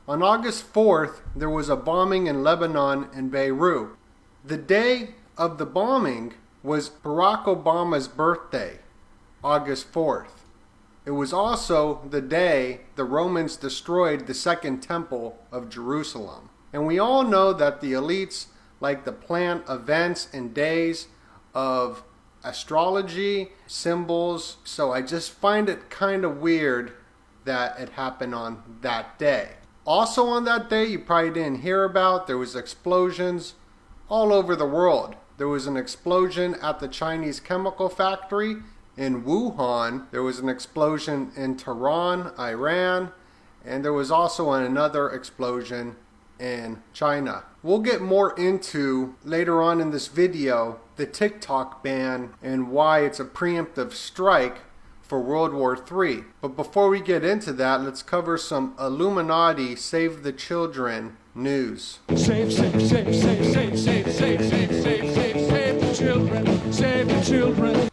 On August 4th, there was a bombing in Lebanon and Beirut. The day of the bombing was Barack Obama's birthday, August 4th. It was also the day the Romans destroyed the Second Temple of Jerusalem. And we all know that the elites like to plan events and days of astrology, symbols, so I just find it kind of weird that it happened on that day. Also on that day, you probably didn't hear about, there was explosions all over the world. There was an explosion at the Chinese chemical factory in Wuhan. There was an explosion in Tehran, Iran, and there was also another explosion in China. We'll get more into later on in this video the TikTok ban and why it's a preemptive strike for World War III. But before we get into that, let's cover some Illuminati Save the Children news. Save the children, save the children.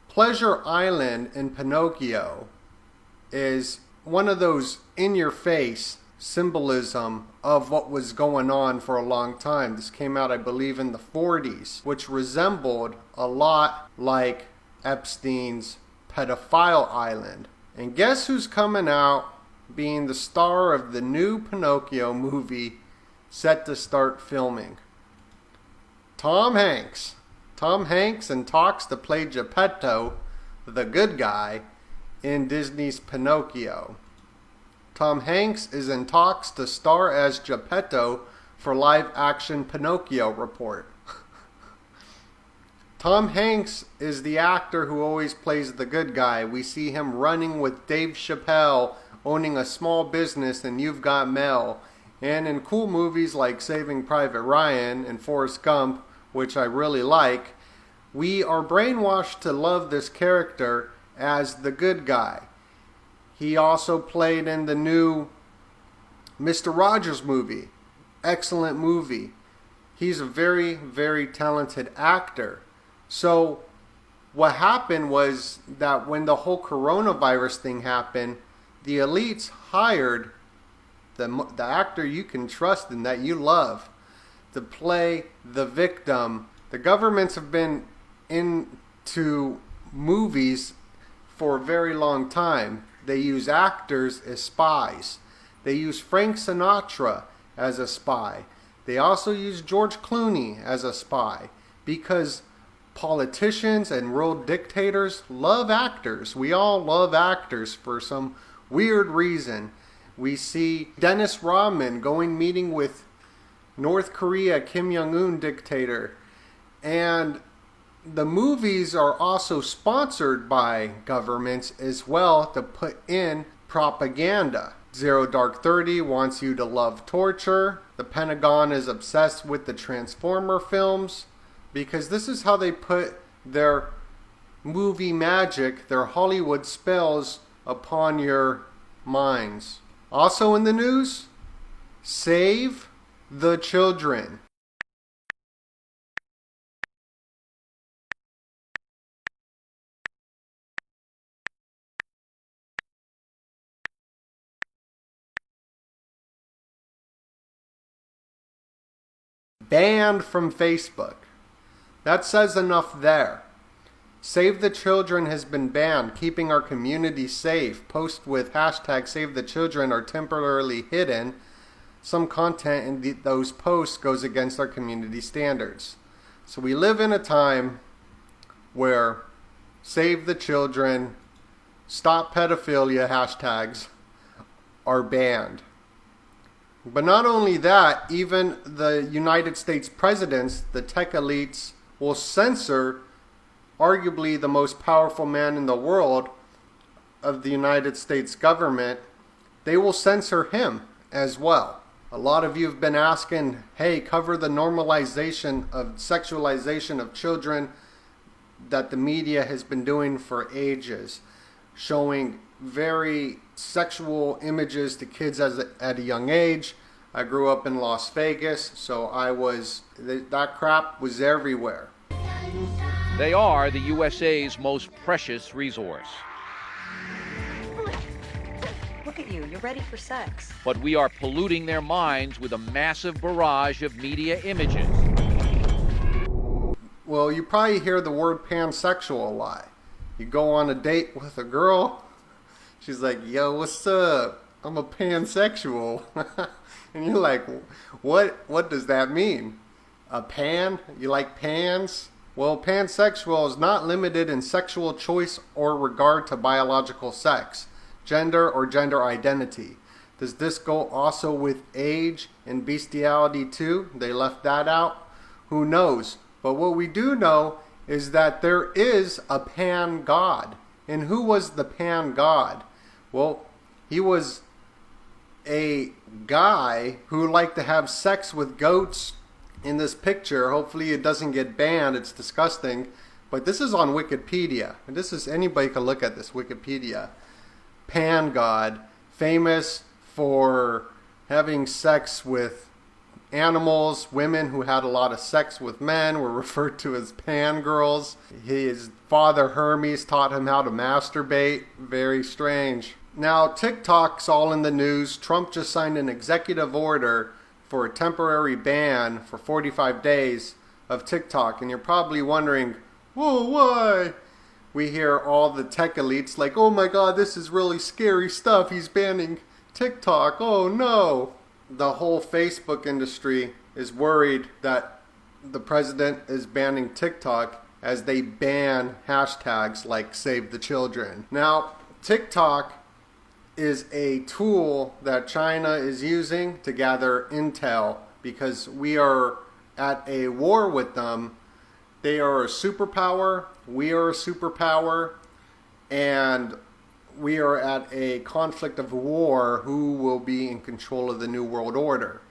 Pleasure Island in Pinocchio is one of those in-your-face symbolism of what was going on for a long time. This came out, I believe, in the 40s, which resembled a lot like Epstein's Pedophile Island. And guess who's coming out being the star of the new Pinocchio movie set to start filming? Tom Hanks. Tom Hanks in talks to play Geppetto, the good guy, in Disney's Pinocchio. Tom Hanks is in talks to star as Geppetto for live-action Pinocchio report. Tom Hanks is the actor who always plays the good guy. We see him running with Dave Chappelle, owning a small business in You've Got Mail, and in cool movies like Saving Private Ryan and Forrest Gump, which I really like. We are brainwashed to love this character as the good guy. He also played in the new Mr. Rogers movie. Excellent movie. He's a very, very talented actor. So what happened was that when the whole coronavirus thing happened, the elites hired the actor you can trust and that you love to play the victim. The governments have been into movies for a very long time. They use actors as spies. They use Frank Sinatra as a spy. They also use George Clooney as a spy because politicians and world dictators love actors. We all love actors for some weird reason. We see Dennis Rodman meeting with North Korea Kim Jong-un dictator. And the movies are also sponsored by governments as well to put in propaganda. Zero Dark 30 wants you to love torture. The Pentagon is obsessed with the Transformer films because this is how they put their movie magic, their Hollywood spells upon your minds. Also in the news, Save the Children. Banned from Facebook. That says enough there. Save the Children has been banned, keeping our community safe. Posts with hashtag Save the Children are temporarily hidden. Some content in those posts goes against our community standards. So we live in a time where Save the Children, Stop Pedophilia hashtags are banned. But not only that, even the United States presidents, the tech elites, will censor arguably the most powerful man in the world of the United States government. They will censor him as well. A lot of you have been asking, hey, cover the normalization of sexualization of children that the media has been doing for ages, showing very sexual images to kids at a young age. I grew up in Las Vegas, so that crap was everywhere. They are the USA's most precious resource. Look at you. You're ready for sex. but we are polluting their minds with a massive barrage of media images. Well, you probably hear the word pansexual a lot. You go on a date with a girl, she's like, yo, what's up? I'm a pansexual. And you're like, what does that mean? A pan? You like pans? Well, pansexual is not limited in sexual choice or regard to biological sex, gender, or gender identity. Does this go also with age and bestiality too? They left that out. Who knows? But what we do know is that there is a pan god. And who was the pan god? Well, he was a guy who liked to have sex with goats in this picture. Hopefully it doesn't get banned. It's disgusting. But this is on Wikipedia. And this is, anybody can look at this Wikipedia. Pan god, famous for having sex with animals. Women who had a lot of sex with men were referred to as pan girls. His father Hermes taught him how to masturbate. Very strange. Now, TikTok's all in the news. Trump just signed an executive order for a temporary ban for 45 days of TikTok. And you're probably wondering, whoa, why? We hear all the tech elites like, oh my god, this is really scary stuff. He's banning TikTok. Oh no. The whole Facebook industry is worried that the president is banning TikTok as they ban hashtags like Save the Children. Now, TikTok is a tool that China is using to gather intel because we are at a war with them. They are a superpower, we are a superpower, and we are at a conflict of war who will be in control of the New World Order.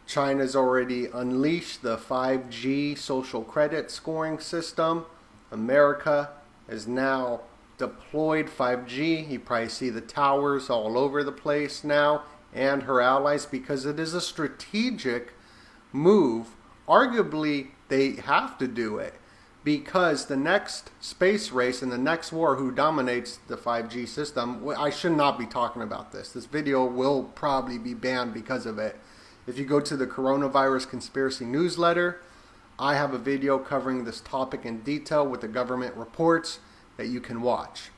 China's already unleashed the 5G social credit scoring system. America is now deployed 5G. You probably see the towers all over the place now, and her allies, because it is a strategic move. Arguably, they have to do it because the next space race and the next war, who dominates the 5G system, I should not be talking about this. This video will probably be banned because of it. If you go to the Coronavirus Conspiracy newsletter, I have a video covering this topic in detail with the government reports that you can watch.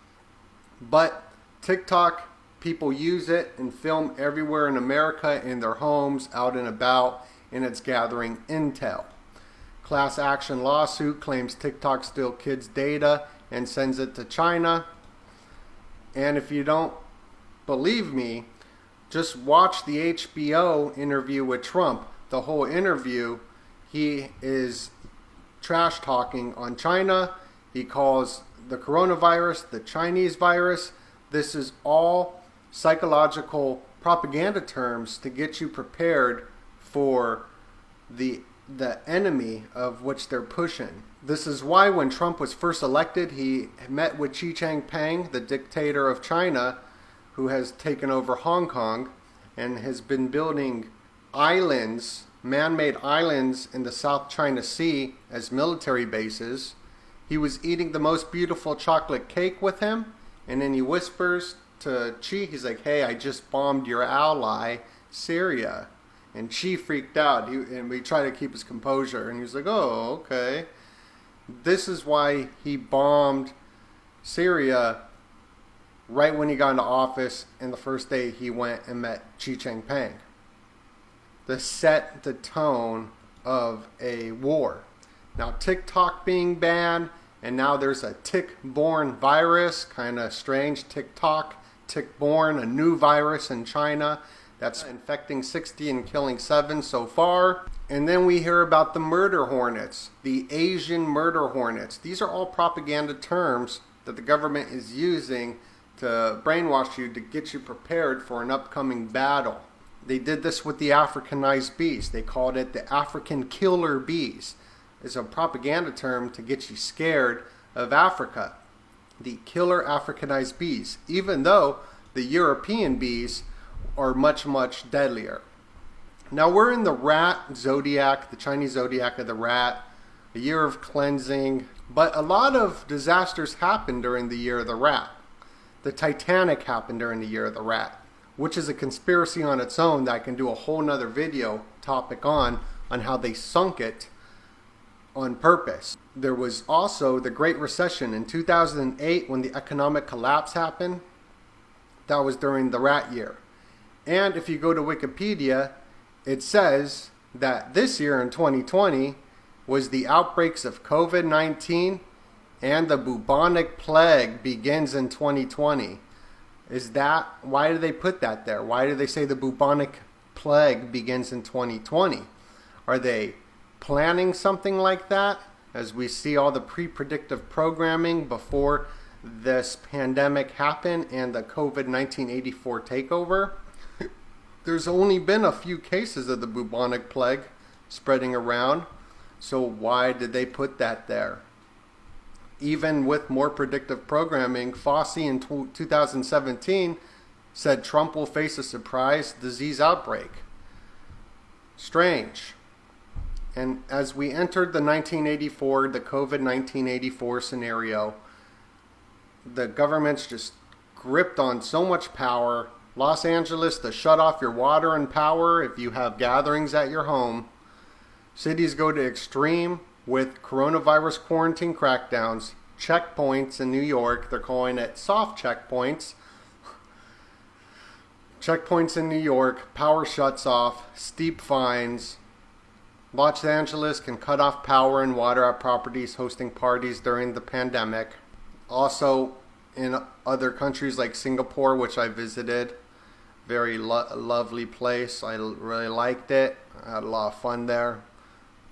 But TikTok, people use it and film everywhere in America, in their homes, out and about, and it's gathering intel. Class action lawsuit claims TikTok steals kids' data and sends it to China. And if you don't believe me, just watch the HBO interview with Trump. The whole interview, he is trash talking on China. He calls the coronavirus the Chinese virus. This is all psychological propaganda terms to get you prepared for the enemy of which they're pushing. This is why when Trump was first elected, he met with Xi Jinping, the dictator of China, who has taken over Hong Kong and has been building islands, man-made islands in the South China Sea as military bases. He was eating the most beautiful chocolate cake with him, and then he whispers to Xi, he's like, hey, I just bombed your ally, Syria. And Xi freaked out, and we tried to keep his composure, and he was like, oh, okay. This is why he bombed Syria right when he got into office, and the first day he went and met Xi Jinping. To set the tone of a war. Now TikTok being banned, and now there's a tick-borne virus, kind of strange, TikTok, tick-borne, a new virus in China that's infecting 60 and killing 7 so far. And then we hear about the murder hornets, the Asian murder hornets. These are all propaganda terms that the government is using to brainwash you, to get you prepared for an upcoming battle. They did this with the Africanized bees. They called it the African killer bees. It's a propaganda term to get you scared of Africa. The killer Africanized bees, even though the European bees are much, much deadlier. Now we're in the rat zodiac, the Chinese zodiac of the rat, a year of cleansing, but a lot of disasters happened during the year of the rat. The Titanic happened during the year of the rat, which is a conspiracy on its own that I can do a whole nother video topic on how they sunk it on purpose. There was also the Great Recession in 2008 when the economic collapse happened. That was during the rat year. And if you go to Wikipedia, it says that this year in 2020 was the outbreaks of COVID-19 and the bubonic plague begins in 2020. Why do they put that there? Why do they say the bubonic plague begins in 2020? Are they planning something like that? As we see all the pre-predictive programming before this pandemic happened and the COVID-19 84 takeover. There's only been a few cases of the bubonic plague spreading around. So why did they put that there? Even with more predictive programming, Fauci in 2017 said Trump will face a surprise disease outbreak. Strange. And as we entered the COVID-19 84 scenario, the government's just gripped on so much power. Los Angeles to shut off your water and power if you have gatherings at your home. Cities go to extreme with coronavirus quarantine crackdowns, checkpoints in New York. They're calling it soft checkpoints. Checkpoints in New York, power shuts off, steep fines. Los Angeles can cut off power and water at properties hosting parties during the pandemic. Also, in other countries like Singapore, which I visited, very lovely place. I really liked it. I had a lot of fun there.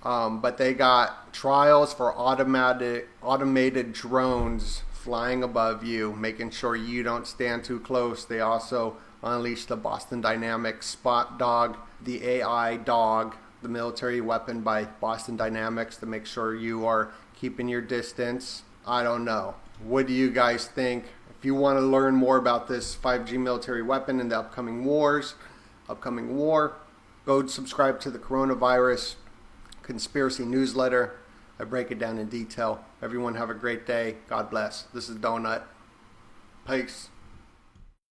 But they got trials for automated drones flying above you, making sure you don't stand too close. They also unleashed the Boston Dynamics Spot Dog, the AI dog, the military weapon by Boston Dynamics to make sure you are keeping your distance. I don't know. What do you guys think? If you want to learn more about this 5G military weapon and the upcoming war, go subscribe to the Coronavirus Conspiracy newsletter. I break it down in detail. Everyone have a great day. God bless. This is Donut. Peace.